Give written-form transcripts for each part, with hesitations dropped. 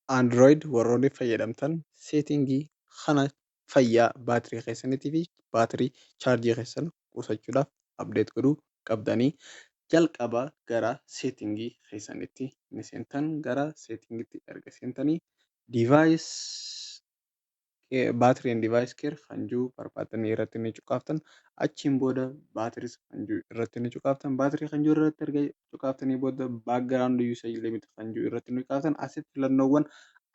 Android warroonni fayyadamtan seetingii kana fayyaa baatirii keessaniitii fi baatirii chaarjii keessan qusachuudhaaf update godhuu qabdanii. Jalqaba gara seetingii keessanitti ni seentan. Gara seetingiitti erga seentanii device battery and device care kan jiru barbaadanii irratti ni cuqaaftan. Achiin booda baatiris kan jiru irratti ni cuqaaftan. Baatirii kan jiru irratti erga cuqaaftanii booda background usage limit kan jiru irratti ni cuqaaftan. Asitti filannoowwan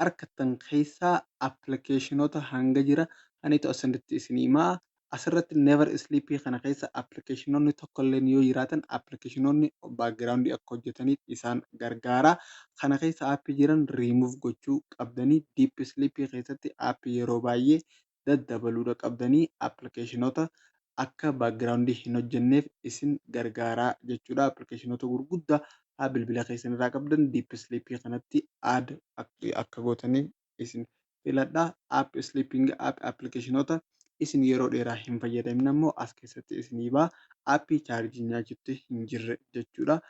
argattan keessaa appilikeeshinoota hanga jira aniitu asirratti isinii himaa. Asirratti never sleep kana keessa appilikeeshinoonni tokkolleen yoo jiraatan appilikeeshinoonni background akka hojjetaniif isaan gargaara. Kana keessa aappii jiran remove gochuu qabdanii. Deep sleep keessatti aappii yeroo baay'ee daddabaluudha qabdanii appilikeeshinoota akka background hin hojjenneef isin gargaaraa jechuudha. Appilikeeshinoota gurguddaa bilbila keessan irraa qabdan deep sleep kanatti add akka gootaniif isin filadha. App sleeping app appilikeeshinoota isin yeroo dheeraa hin fayyadamin ammoo as keessatti isinii ba'a. Aappii chaarjii nyaachutti hin jirre jechuudha.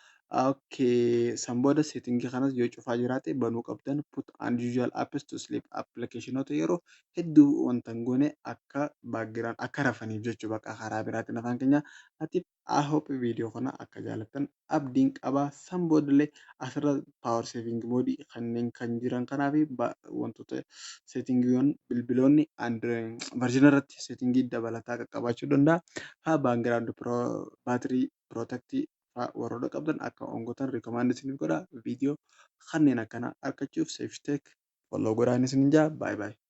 San booda seetingii kanas yoo cufaa jiraate banuu qabdan. Put unusual apps to sleep appilikeeshinoota yeroo hedduu wanta hin goone akka background akka rafaniif jechuudha. Bakka karaa biraatiin afaan keenya atiif I hope viidiyoo kana akka jaalattan abdiin qaba. San boodallee asirra power saving mode kanneen kan jiran kanaa fi wantoota seetingiiwwan bilbiloonni version irratti seetingii dabalataa qaqqabaachuu danda'a. Background baatirii protect warroota qabdan akka ongotan recommend isiniif godha. Viidiyoo kanneen akkana argachuuf safe tech follow godhaa isiniin jedha. Bye bye.